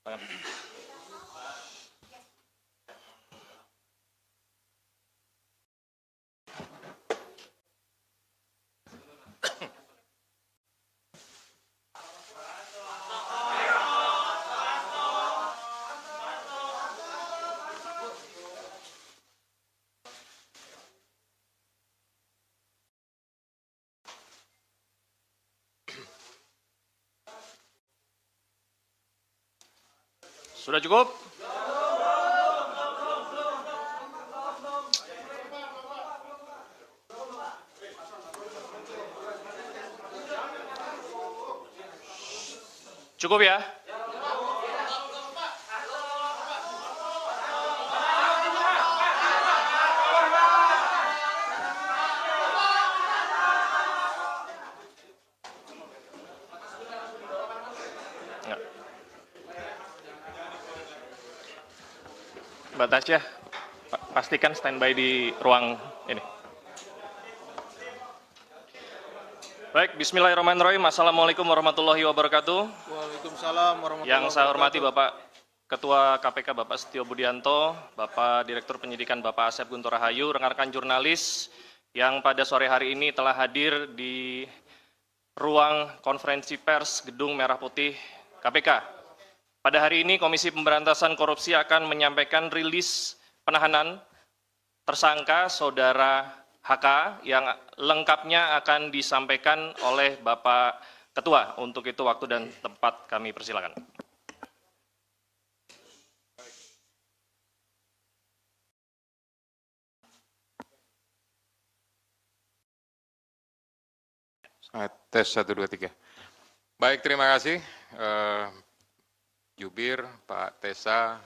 Tangan. Sudah cukup? Cukup ya? Enggak. Mbak Tasya, pastikan standby di ruang ini. Baik, bismillahirrahmanirrahim. Assalamualaikum warahmatullahi wabarakatuh. Waalaikumsalam warahmatullahi Yang saya wabarakatuh. hormati Bapak Ketua KPK Bapak Setio Budianto, Bapak Direktur Penyidikan Bapak Asep Guntur Rahayu, rekan-rekan jurnalis yang pada sore hari ini telah hadir di ruang konferensi pers Gedung Merah Putih KPK. Pada hari ini Komisi Pemberantasan Korupsi akan menyampaikan rilis penahanan tersangka Saudara HK yang lengkapnya akan disampaikan oleh Bapak Ketua. Untuk itu waktu dan tempat kami persilakan. Tes 1, 2, 3. Baik, terima kasih Jubir, Pak Tesa,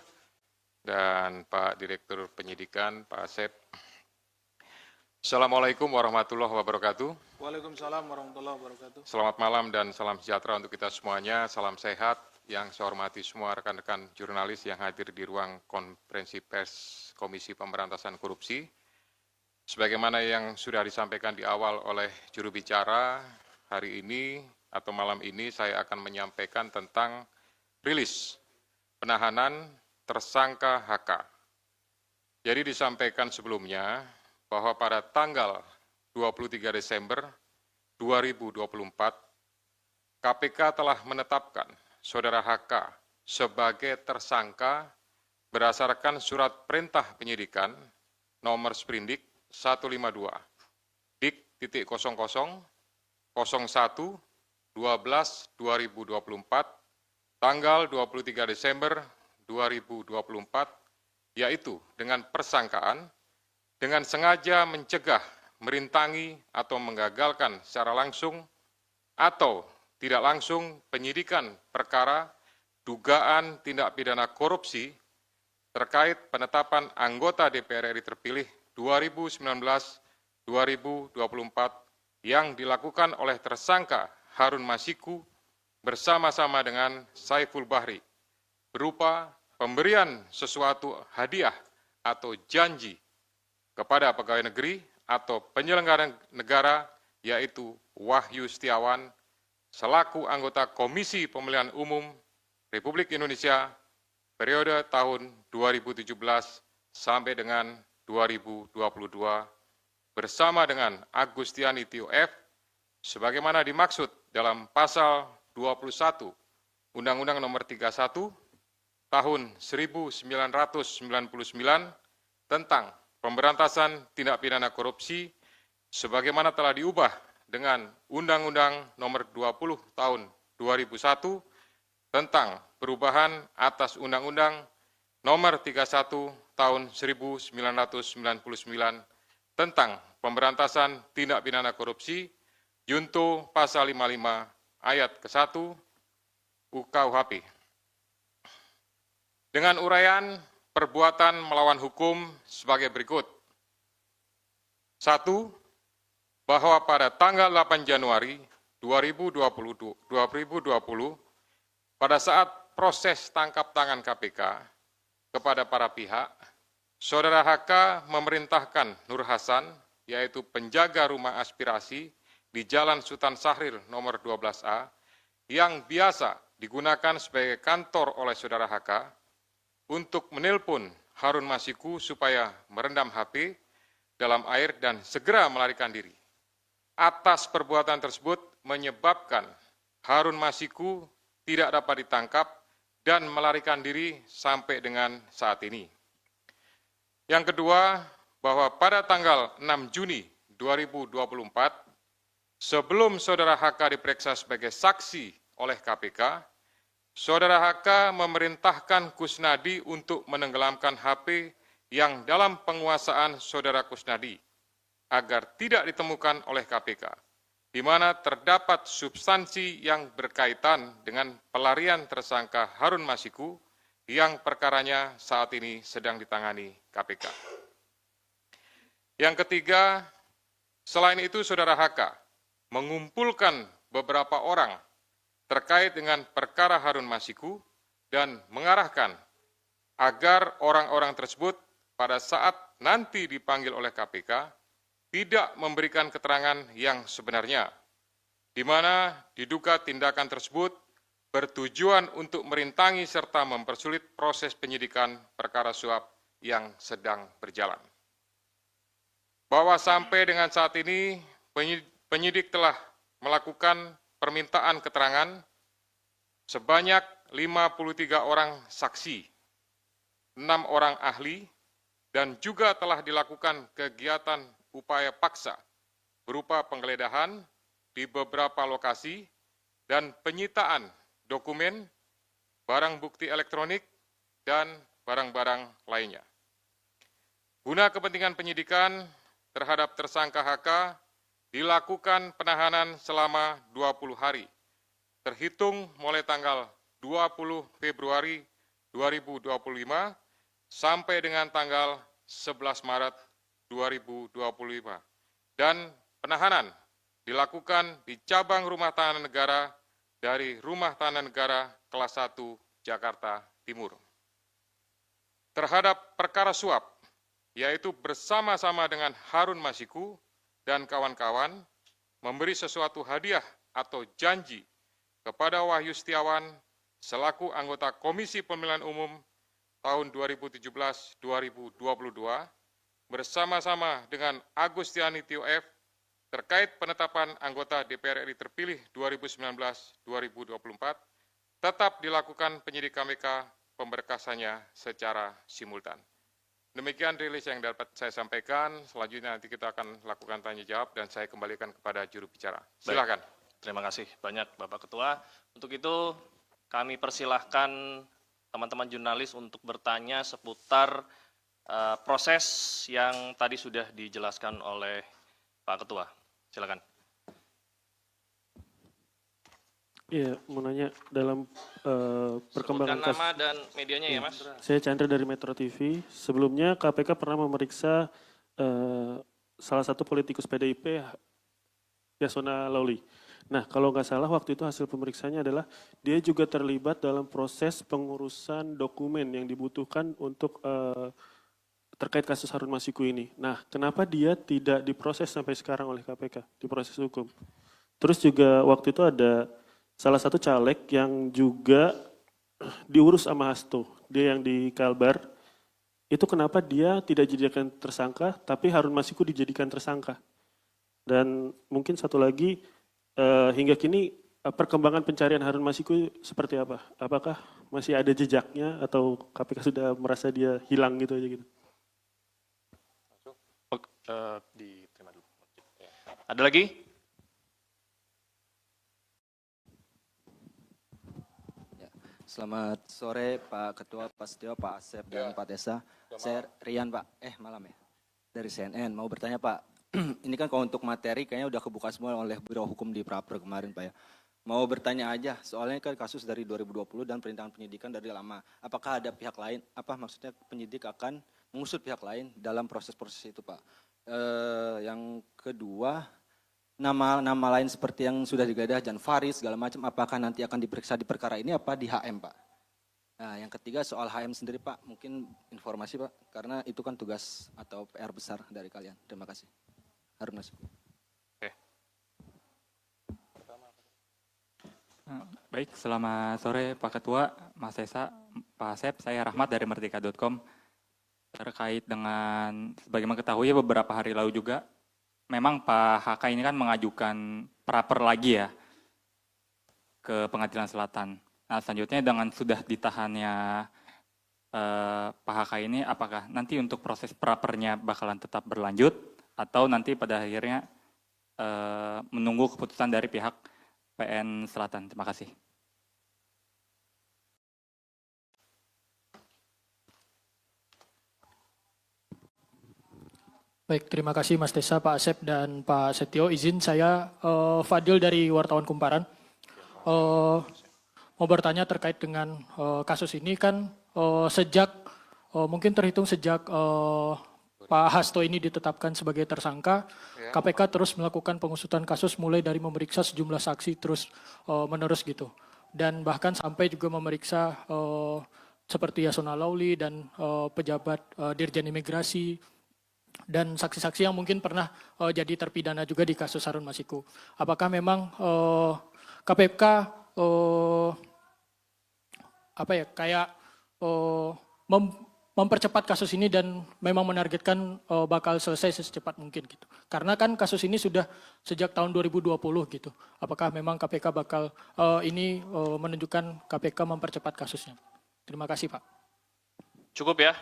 dan Pak Direktur Penyidikan, Pak Asep. Assalamualaikum warahmatullahi wabarakatuh. Waalaikumsalam warahmatullahi wabarakatuh. Selamat malam dan salam sejahtera untuk kita semuanya. Salam sehat. Yang saya hormati semua rekan-rekan jurnalis yang hadir di ruang konferensi pers Komisi Pemberantasan Korupsi. Sebagaimana yang sudah disampaikan di awal oleh juru bicara, hari ini atau malam ini saya akan menyampaikan tentang rilis penahanan tersangka HK. Jadi disampaikan sebelumnya bahwa pada tanggal 23 Desember 2024, KPK telah menetapkan Saudara HK sebagai tersangka berdasarkan surat perintah penyidikan nomor sprindik 152 dik.00 01/12/2024 tanggal 23 Desember 2024, yaitu dengan persangkaan dengan sengaja mencegah, merintangi, atau menggagalkan secara langsung atau tidak langsung penyidikan perkara dugaan tindak pidana korupsi terkait penetapan anggota DPR RI terpilih 2019-2024 yang dilakukan oleh tersangka Harun Masiku bersama-sama dengan Saiful Bahri berupa pemberian sesuatu hadiah atau janji kepada pegawai negeri atau penyelenggara negara, yaitu Wahyu Setiawan selaku anggota Komisi Pemilihan Umum Republik Indonesia periode tahun 2017 sampai dengan 2022 bersama dengan Agustiani Tio F sebagaimana dimaksud dalam pasal 21 Undang-Undang Nomor 31 tahun 1999 tentang pemberantasan tindak pidana korupsi sebagaimana telah diubah dengan Undang-Undang Nomor 20 Tahun 2001 tentang perubahan atas Undang-Undang Nomor 31 Tahun 1999 tentang pemberantasan tindak pidana korupsi Junto Pasal 55 Ayat ke-1 UKUHP. Dengan uraian perbuatan melawan hukum sebagai berikut. 1. Bahwa pada tanggal 8 Januari 2020, pada saat proses tangkap tangan KPK kepada para pihak, Saudara HK memerintahkan Nur Hasan, yaitu penjaga rumah aspirasi di Jalan Sultan Syahrir nomor 12A, yang biasa digunakan sebagai kantor oleh saudara HK untuk menelpon Harun Masiku supaya merendam HP dalam air dan segera melarikan diri. Atas perbuatan tersebut menyebabkan Harun Masiku tidak dapat ditangkap dan melarikan diri sampai dengan saat ini. Yang kedua, bahwa pada tanggal 6 Juni 2024, sebelum saudara HK diperiksa sebagai saksi oleh KPK, saudara HK memerintahkan Kusnadi untuk menenggelamkan HP yang dalam penguasaan saudara Kusnadi agar tidak ditemukan oleh KPK, di mana terdapat substansi yang berkaitan dengan pelarian tersangka Harun Masiku yang perkaranya saat ini sedang ditangani KPK. Yang ketiga, selain itu saudara HK mengumpulkan beberapa orang terkait dengan perkara Harun Masiku dan mengarahkan agar orang-orang tersebut pada saat nanti dipanggil oleh KPK tidak memberikan keterangan yang sebenarnya, di mana diduga tindakan tersebut bertujuan untuk merintangi serta mempersulit proses penyidikan perkara suap yang sedang berjalan. Bahwa sampai dengan saat ini penyidik telah melakukan permintaan keterangan sebanyak 53 orang saksi, 6 orang ahli, dan juga telah dilakukan kegiatan upaya paksa berupa penggeledahan di beberapa lokasi dan penyitaan dokumen, barang bukti elektronik, dan barang-barang lainnya. Guna kepentingan penyidikan terhadap tersangka HK, dilakukan penahanan selama 20 hari, terhitung mulai tanggal 20 Februari 2025 sampai dengan tanggal 11 Maret 2025. Dan penahanan dilakukan di cabang rumah tahanan negara dari Rumah Tahanan Negara kelas 1 Jakarta Timur. Terhadap perkara suap, yaitu bersama-sama dengan Harun Masiku dan kawan-kawan memberi sesuatu hadiah atau janji kepada Wahyu Setiawan selaku anggota Komisi Pemilihan Umum tahun 2017-2022 bersama-sama dengan Agustiani Tio F terkait penetapan anggota DPR RI terpilih 2019-2024 tetap dilakukan penyidik KPK pemberkasannya secara simultan. Demikian rilis yang dapat saya sampaikan. Selanjutnya nanti kita akan lakukan tanya jawab dan saya kembalikan kepada juru bicara. Silakan. Baik, terima kasih banyak Bapak Ketua. Untuk itu kami persilahkan teman-teman jurnalis untuk bertanya seputar proses yang tadi sudah dijelaskan oleh Pak Ketua. Silakan. Iya, mau nanya dalam perkembangan Sebutkan nama dan medianya ya, Mas. Saya Chandra dari Metro TV. Sebelumnya KPK pernah memeriksa salah satu politikus PDIP, Yasona Lawli. Nah, kalau nggak salah waktu itu hasil pemeriksaannya adalah dia juga terlibat dalam proses pengurusan dokumen yang dibutuhkan untuk terkait kasus Harun Masiku ini. Nah, kenapa dia tidak diproses sampai sekarang oleh KPK, diproses hukum? Terus juga waktu itu ada salah satu caleg yang juga diurus sama Hasto, dia yang di Kalbar, itu kenapa dia tidak dijadikan tersangka, tapi Harun Masiku dijadikan tersangka? Dan mungkin satu lagi, hingga kini perkembangan pencarian Harun Masiku seperti apa? Apakah masih ada jejaknya atau KPK sudah merasa dia hilang gitu aja gitu? Diterima dulu. Ada lagi? Selamat sore Pak Ketua, Pak Setio, Pak Asep, dan Pak Desa. Saya Rian Pak, malam ya, dari CNN. Mau bertanya Pak, ini kan kalau untuk materi kayaknya udah kebuka semua oleh Biro Hukum di Praper kemarin Pak ya. Mau bertanya aja, soalnya kan kasus dari 2020 dan perintangan penyidikan dari lama. Apakah ada pihak lain, maksudnya penyidik akan mengusut pihak lain dalam proses-proses itu Pak. Yang kedua, nama lain seperti yang sudah digeledah, Jan Faris segala macam, apakah nanti akan diperiksa di perkara ini apa di HM Pak? Nah, yang ketiga soal HM sendiri Pak, mungkin informasi Pak, karena itu kan tugas atau PR besar dari kalian. Terima kasih. Harun Masiku. Baik, selamat sore Pak Ketua, Mas Esa, Pak Asep, saya Rahmat dari Merdeka.com. Terkait dengan, sebagaimana ketahui beberapa hari lalu juga, memang Pak HK ini kan mengajukan praper lagi ya ke Pengadilan Selatan. Nah selanjutnya dengan sudah ditahannya Pak HK ini, apakah nanti untuk proses prapernya bakalan tetap berlanjut atau nanti pada akhirnya menunggu keputusan dari pihak PN Selatan? Terima kasih. Baik, terima kasih Mas Tesa, Pak Asep, dan Pak Setio. Izin saya, Fadil dari Wartawan Kumparan. Mau bertanya terkait dengan kasus ini kan sejak, mungkin terhitung sejak Pak Hasto ini ditetapkan sebagai tersangka, KPK terus melakukan pengusutan kasus mulai dari memeriksa sejumlah saksi terus menerus gitu. Dan bahkan sampai juga memeriksa seperti Yasona Lawli dan pejabat Dirjen Imigrasi, dan saksi-saksi yang mungkin pernah jadi terpidana juga di kasus Harun Masiku. Apakah memang KPK mempercepat kasus ini dan memang menargetkan bakal selesai secepat mungkin gitu? Karena kan kasus ini sudah sejak tahun 2020 gitu. Apakah memang KPK bakal ini menunjukkan KPK mempercepat kasusnya? Terima kasih Pak. Cukup ya?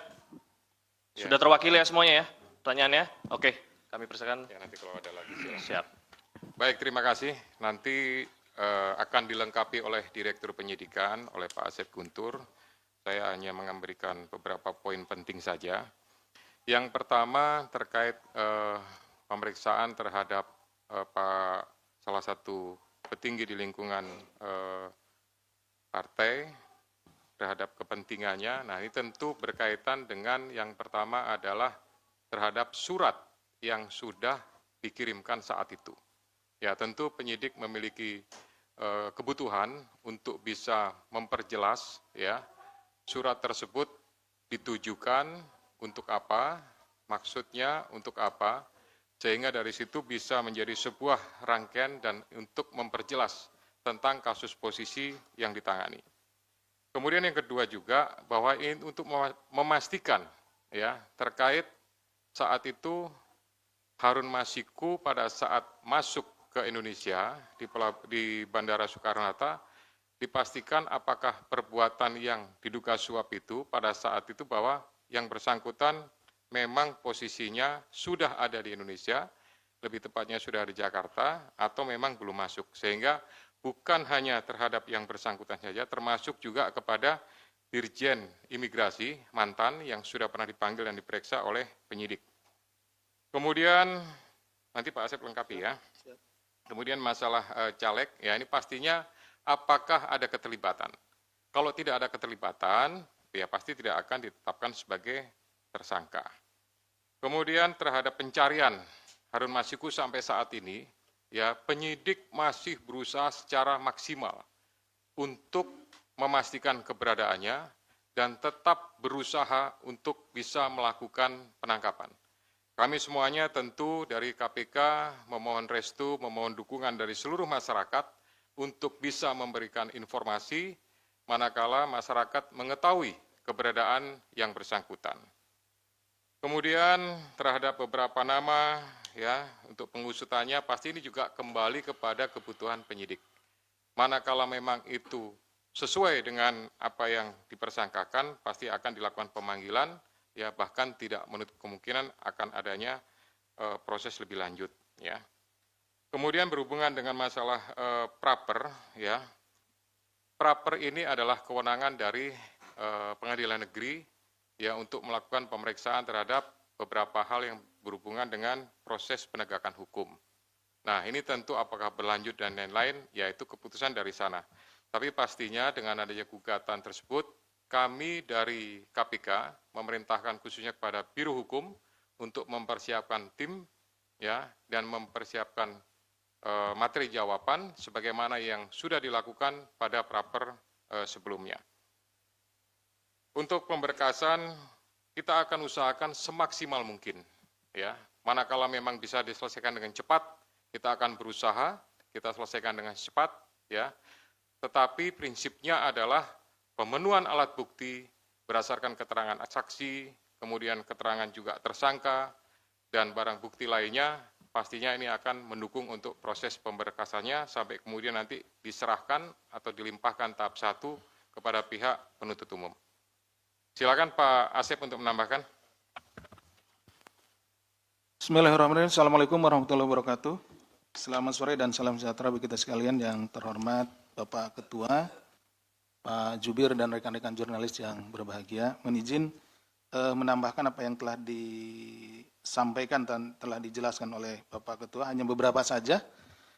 Sudah terwakili ya semuanya ya? Pertanyaannya? Oke, kami persilakan. Ya, nanti kalau ada lagi silakan. Siap. Baik, terima kasih. Nanti akan dilengkapi oleh Direktur Penyidikan, oleh Pak Asep Guntur. Saya hanya memberikan beberapa poin penting saja. Yang pertama terkait pemeriksaan terhadap salah satu petinggi di lingkungan partai terhadap kepentingannya. Nah, ini tentu berkaitan dengan yang pertama adalah terhadap surat yang sudah dikirimkan saat itu. Ya, tentu penyidik memiliki kebutuhan untuk bisa memperjelas ya surat tersebut ditujukan untuk apa, maksudnya untuk apa, sehingga dari situ bisa menjadi sebuah rangkaian dan untuk memperjelas tentang kasus posisi yang ditangani. Kemudian yang kedua juga bahwa ini untuk memastikan ya terkait saat itu Harun Masiku pada saat masuk ke Indonesia di Bandara Soekarno-Hatta dipastikan apakah perbuatan yang diduga suap itu pada saat itu bahwa yang bersangkutan memang posisinya sudah ada di Indonesia, lebih tepatnya sudah di Jakarta atau memang belum masuk. Sehingga bukan hanya terhadap yang bersangkutan saja, termasuk juga kepada Dirjen Imigrasi mantan yang sudah pernah dipanggil dan diperiksa oleh penyidik. Kemudian nanti Pak Asep lengkapi ya. Kemudian masalah caleg, ya ini pastinya apakah ada keterlibatan. Kalau tidak ada keterlibatan, ya pasti tidak akan ditetapkan sebagai tersangka. Kemudian terhadap pencarian Harun Masiku sampai saat ini, ya penyidik masih berusaha secara maksimal untuk memastikan keberadaannya dan tetap berusaha untuk bisa melakukan penangkapan. Kami semuanya tentu dari KPK memohon restu, memohon dukungan dari seluruh masyarakat untuk bisa memberikan informasi manakala masyarakat mengetahui keberadaan yang bersangkutan. Kemudian terhadap beberapa nama ya untuk pengusutannya pasti ini juga kembali kepada kebutuhan penyidik. Manakala memang itu sesuai dengan apa yang dipersangkakan, pasti akan dilakukan pemanggilan, ya bahkan tidak menutup kemungkinan akan adanya proses lebih lanjut. Ya. Kemudian berhubungan dengan masalah praper, ya praper ini adalah kewenangan dari pengadilan negeri, ya untuk melakukan pemeriksaan terhadap beberapa hal yang berhubungan dengan proses penegakan hukum. Nah ini tentu apakah berlanjut dan lain-lain, yaitu keputusan dari sana. Tapi pastinya dengan adanya gugatan tersebut, kami dari KPK memerintahkan khususnya kepada Biro Hukum untuk mempersiapkan tim ya dan mempersiapkan materi jawaban sebagaimana yang sudah dilakukan pada praper sebelumnya. Untuk pemberkasan kita akan usahakan semaksimal mungkin ya. Manakala memang bisa diselesaikan dengan cepat, kita akan berusaha kita selesaikan dengan cepat ya. tetapi prinsipnya adalah pemenuhan alat bukti berdasarkan keterangan saksi, kemudian keterangan juga tersangka, dan barang bukti lainnya, pastinya ini akan mendukung untuk proses pemberkasannya sampai kemudian nanti diserahkan atau dilimpahkan tahap 1 kepada pihak penuntut umum. Silakan Pak Asep untuk menambahkan. Bismillahirrahmanirrahim. Assalamualaikum warahmatullahi wabarakatuh. Selamat sore dan salam sejahtera bagi kita sekalian yang terhormat Bapak Ketua, Pak Jubir dan rekan-rekan jurnalis yang berbahagia. Menizin menambahkan apa yang telah disampaikan dan telah dijelaskan oleh Bapak Ketua, hanya beberapa saja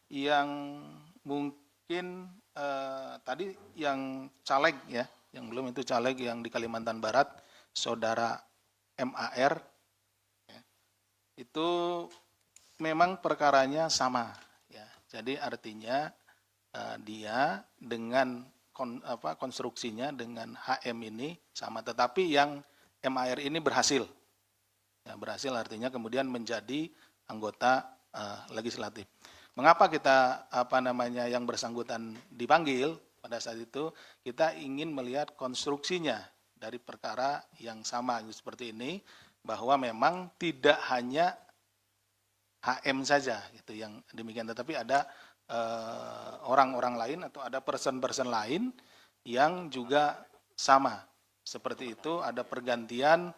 yang mungkin tadi yang caleg ya, yang belum itu caleg yang di Kalimantan Barat, Saudara MAR, ya, itu memang perkaranya sama. Ya. Jadi artinya dia dengan konstruksinya dengan HM ini sama, tetapi yang MAR ini berhasil. Ya, berhasil artinya kemudian menjadi anggota legislatif. Mengapa kita yang bersangkutan dipanggil? Pada saat itu kita ingin melihat konstruksinya dari perkara yang sama seperti ini, bahwa memang tidak hanya HM saja gitu yang demikian, tetapi ada orang-orang lain atau ada person-person lain yang juga sama seperti itu, ada pergantian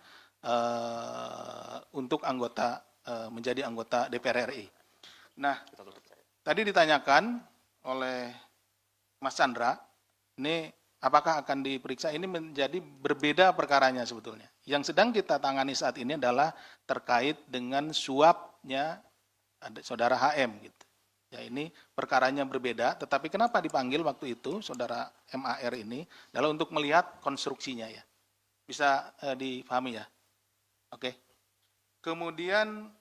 untuk anggota menjadi anggota DPR RI. Nah, tadi ditanyakan oleh Mas Chandra, ini apakah akan diperiksa? Ini menjadi berbeda perkaranya sebetulnya. Yang sedang kita tangani saat ini adalah terkait dengan suapnya Saudara HM gitu. Ya, ini perkaranya berbeda, tetapi kenapa dipanggil waktu itu Saudara MAR ini adalah untuk melihat konstruksinya ya. Bisa dipahami ya? Oke. Kemudian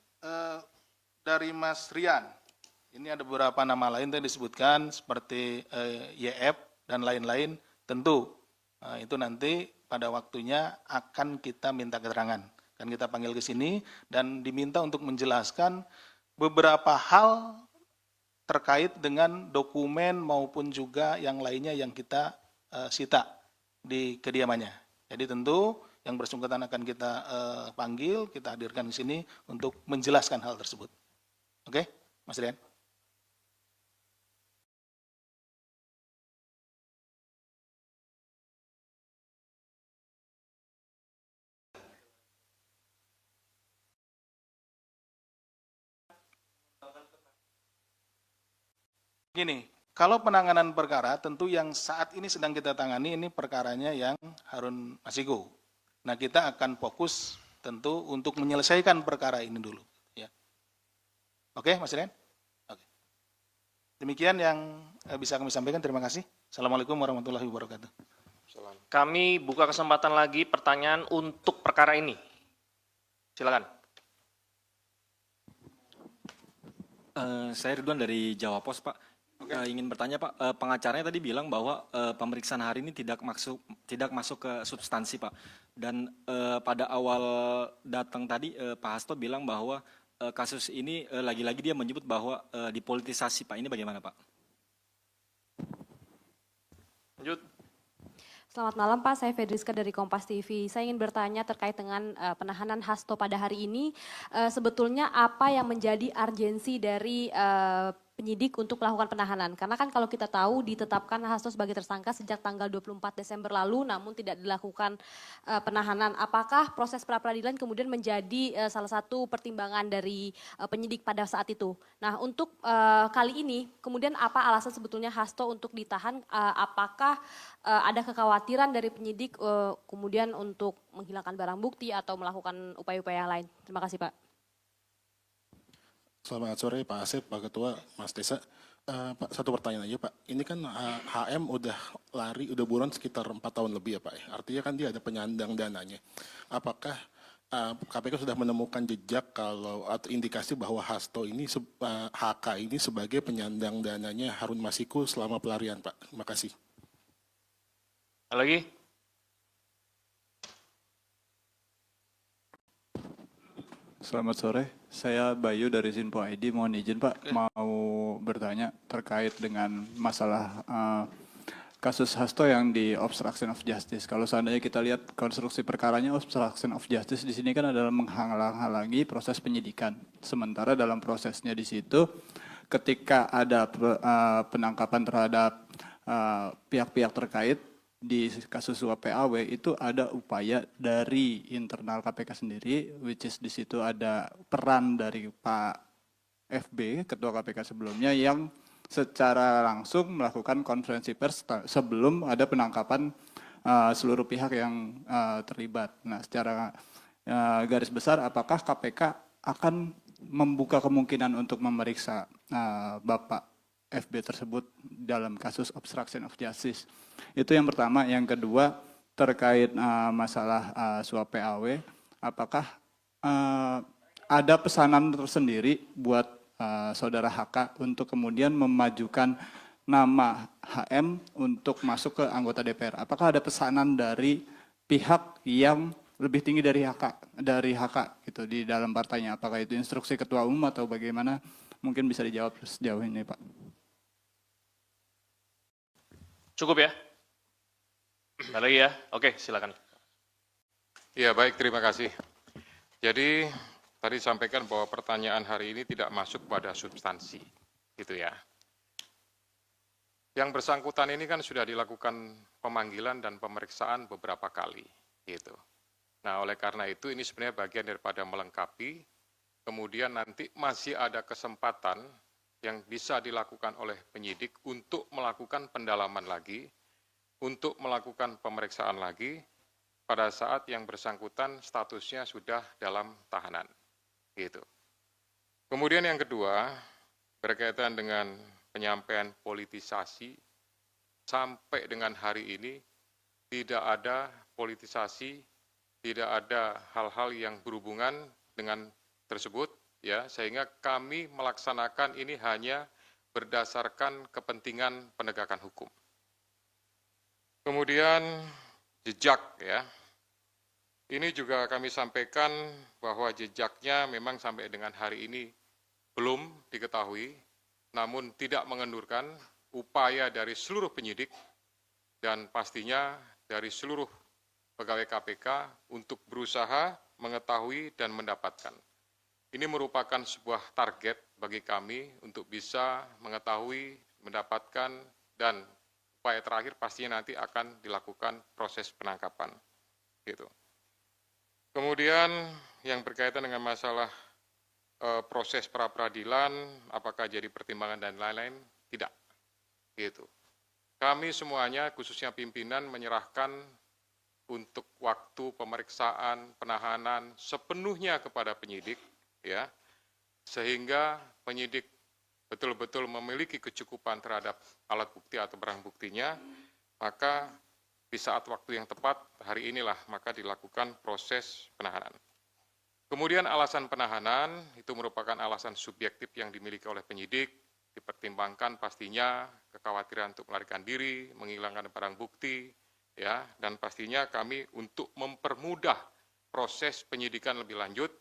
dari Mas Rian, ini ada beberapa nama lain yang disebutkan seperti YF dan lain-lain, tentu itu nanti pada waktunya akan kita minta keterangan. Kan kita panggil ke sini dan diminta untuk menjelaskan beberapa hal terkait dengan dokumen maupun juga yang lainnya yang kita sita di kediamannya. Jadi tentu yang bersangkutan akan kita panggil, kita hadirkan di sini untuk menjelaskan hal tersebut. Oke, Mas Rian? Gini, kalau penanganan perkara tentu yang saat ini sedang kita tangani ini perkaranya yang Harun Masiku. Nah, kita akan fokus tentu untuk menyelesaikan perkara ini dulu. Ya. Oke, Mas Rian? Oke. Demikian yang bisa kami sampaikan. Terima kasih. Assalamualaikum warahmatullahi wabarakatuh. Kami buka kesempatan lagi pertanyaan untuk perkara ini. Silakan. Saya Ridwan dari Jawa Pos, Pak. Ingin bertanya, Pak, pengacaranya tadi bilang bahwa pemeriksaan hari ini tidak masuk ke substansi, Pak. Dan pada awal datang tadi Pak Hasto bilang bahwa kasus ini lagi-lagi dia menyebut bahwa dipolitisasi, Pak. Ini bagaimana, Pak? Lanjut. Selamat malam Pak, saya Fedriska dari Kompas TV. Saya ingin bertanya terkait dengan penahanan Hasto pada hari ini. Sebetulnya apa yang menjadi urgensi dari penyidik untuk melakukan penahanan? Karena kan kalau kita tahu ditetapkan Hasto sebagai tersangka sejak tanggal 24 Desember lalu, namun tidak dilakukan penahanan. Apakah proses pra-peradilan kemudian menjadi salah satu pertimbangan dari penyidik pada saat itu? Nah, untuk kali ini, kemudian apa alasan sebetulnya Hasto untuk ditahan? Apakah ada kekhawatiran dari penyidik kemudian untuk menghilangkan barang bukti atau melakukan upaya-upaya yang lain? Terima kasih, Pak. Selamat sore Pak Asep, Pak Ketua, Mas Desa. Pak, satu pertanyaan aja Pak. Ini kan HM udah lari, udah buron sekitar 4 tahun lebih ya Pak. Artinya kan dia ada penyandang dananya. Apakah KPK sudah menemukan jejak atau indikasi bahwa Hasto ini, HK ini sebagai penyandang dananya Harun Masiku selama pelarian Pak? Terima kasih. Lagi? Selamat sore, saya Bayu dari Sinpo ID. Mohon izin Pak, mau bertanya terkait dengan masalah kasus Hasto yang di obstruction of justice. Kalau seandainya kita lihat konstruksi perkaranya obstruction of justice di sini kan adalah menghalang-halangi proses penyidikan. Sementara dalam prosesnya di situ ketika ada penangkapan terhadap pihak-pihak terkait di kasus suap PAW itu ada upaya dari internal KPK sendiri, which is di situ ada peran dari Pak FB, Ketua KPK sebelumnya, yang secara langsung melakukan konferensi pers sebelum ada penangkapan seluruh pihak yang terlibat. Nah, secara garis besar, apakah KPK akan membuka kemungkinan untuk memeriksa Bapak FB tersebut dalam kasus obstruction of justice? Itu yang pertama. Yang kedua, terkait masalah suap PAW, apakah ada pesanan tersendiri buat Saudara HK untuk kemudian memajukan nama HM untuk masuk ke anggota DPR? Apakah ada pesanan dari pihak yang lebih tinggi dari HK gitu di dalam partainya? Apakah itu instruksi ketua umum atau bagaimana? Mungkin bisa dijawab sejauh ini, Pak. Cukup ya? Ada lagi ya? Oke, silakan. Ya, baik, terima kasih. Jadi tadi sampaikan bahwa pertanyaan hari ini tidak masuk pada substansi, gitu ya. Yang bersangkutan ini kan sudah dilakukan pemanggilan dan pemeriksaan beberapa kali, gitu. Nah, oleh karena itu ini sebenarnya bagian daripada melengkapi, kemudian nanti masih ada kesempatan yang bisa dilakukan oleh penyidik untuk melakukan pendalaman lagi, untuk melakukan pemeriksaan lagi, pada saat yang bersangkutan statusnya sudah dalam tahanan. Gitu. Kemudian yang kedua, berkaitan dengan penyampaian politisasi, sampai dengan hari ini tidak ada politisasi, tidak ada hal-hal yang berhubungan dengan tersebut, ya, sehingga kami melaksanakan ini hanya berdasarkan kepentingan penegakan hukum. Kemudian jejak, ya. Ini juga kami sampaikan bahwa jejaknya memang sampai dengan hari ini belum diketahui, namun tidak mengendurkan upaya dari seluruh penyidik dan pastinya dari seluruh pegawai KPK untuk berusaha mengetahui dan mendapatkan. Ini merupakan sebuah target bagi kami untuk bisa mengetahui, mendapatkan, dan upaya terakhir pastinya nanti akan dilakukan proses penangkapan. Gitu. Kemudian yang berkaitan dengan masalah proses pra-peradilan, apakah jadi pertimbangan dan lain-lain, tidak. Gitu. Kami semuanya, khususnya pimpinan, menyerahkan untuk waktu pemeriksaan, penahanan sepenuhnya kepada penyidik, ya, sehingga penyidik betul-betul memiliki kecukupan terhadap alat bukti atau barang buktinya, maka di saat waktu yang tepat, hari inilah maka dilakukan proses penahanan. Kemudian alasan penahanan itu merupakan alasan subjektif yang dimiliki oleh penyidik, dipertimbangkan pastinya kekhawatiran untuk melarikan diri, menghilangkan barang bukti, ya, dan pastinya kami untuk mempermudah proses penyidikan lebih lanjut,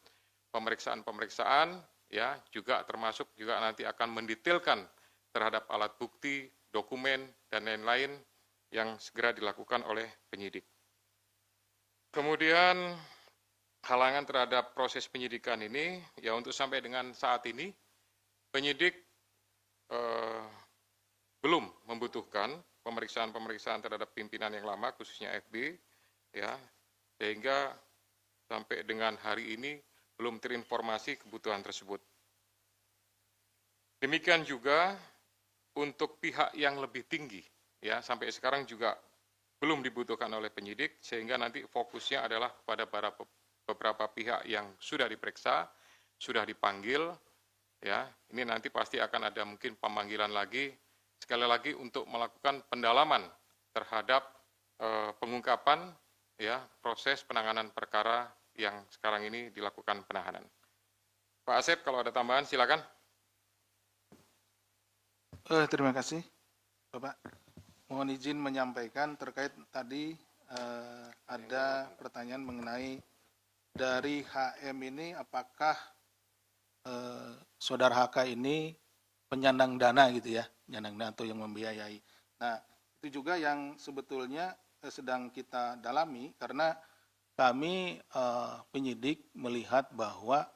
pemeriksaan-pemeriksaan, ya, juga termasuk juga nanti akan mendetailkan terhadap alat bukti, dokumen, dan lain-lain yang segera dilakukan oleh penyidik. Kemudian halangan terhadap proses penyidikan ini, ya untuk sampai dengan saat ini, penyidik belum membutuhkan pemeriksaan-pemeriksaan terhadap pimpinan yang lama, khususnya FB, ya, sehingga sampai dengan hari ini belum terinformasi kebutuhan tersebut. Demikian juga untuk pihak yang lebih tinggi, ya, sampai sekarang juga belum dibutuhkan oleh penyidik, sehingga nanti fokusnya adalah pada beberapa pihak yang sudah diperiksa, sudah dipanggil, ya, ini nanti pasti akan ada mungkin pemanggilan lagi, sekali lagi untuk melakukan pendalaman terhadap pengungkapan, ya, proses penanganan perkara yang sekarang ini dilakukan penahanan. Pak Asep, kalau ada tambahan silakan. Terima kasih, Bapak. Mohon izin menyampaikan terkait tadi ada pertanyaan mengenai dari HM ini apakah saudara HK ini penyandang dana gitu ya, penyandang dana atau yang membiayai. Nah, Itu juga yang sebetulnya sedang kita dalami karena kami penyidik melihat bahwa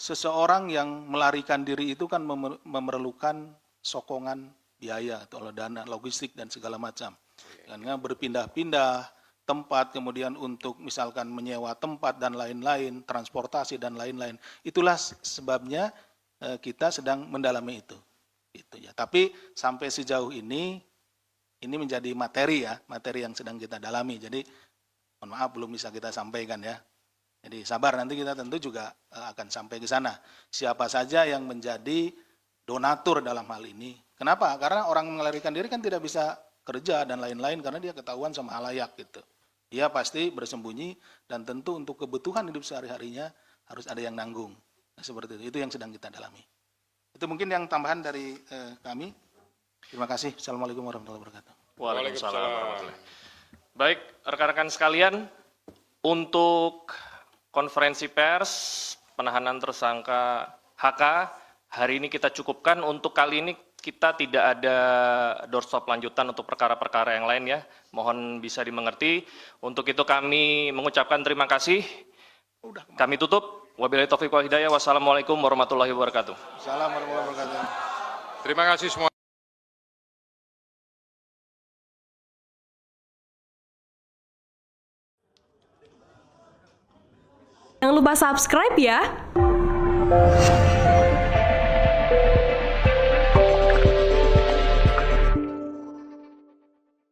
seseorang yang melarikan diri itu kan memerlukan sokongan biaya atau dana logistik dan segala macam. Karena berpindah-pindah tempat, kemudian untuk misalkan menyewa tempat dan lain-lain, transportasi dan lain-lain. Itulah sebabnya kita sedang mendalami itu. Gitu ya. Tapi sampai sejauh ini menjadi materi ya, materi yang sedang kita dalami. Jadi mohon maaf belum bisa kita sampaikan ya. Jadi sabar, nanti kita tentu juga akan sampai ke sana. Siapa saja yang menjadi donatur dalam hal ini. Kenapa? Karena orang melarikan diri kan tidak bisa kerja dan lain-lain karena dia ketahuan sama halayak gitu. Dia pasti bersembunyi dan tentu untuk kebutuhan hidup sehari-harinya harus ada yang nanggung. Nah, seperti itu yang sedang kita dalami. Itu mungkin yang tambahan dari kami. Terima kasih. Assalamualaikum warahmatullahi wabarakatuh. Waalaikumsalam warahmatullahi wabarakatuh. Baik, rekan-rekan sekalian, untuk konferensi pers penahanan tersangka HK hari ini kita cukupkan. Untuk kali ini kita tidak ada doorstop lanjutan untuk perkara-perkara yang lain ya. Mohon bisa dimengerti. Untuk itu kami mengucapkan terima kasih. Kami tutup. Wabillahi taufiq wal hidayah. Wassalamualaikum warahmatullahi wabarakatuh. Assalamualaikum warahmatullahi wabarakatuh. Terima kasih semua. Jangan lupa subscribe ya.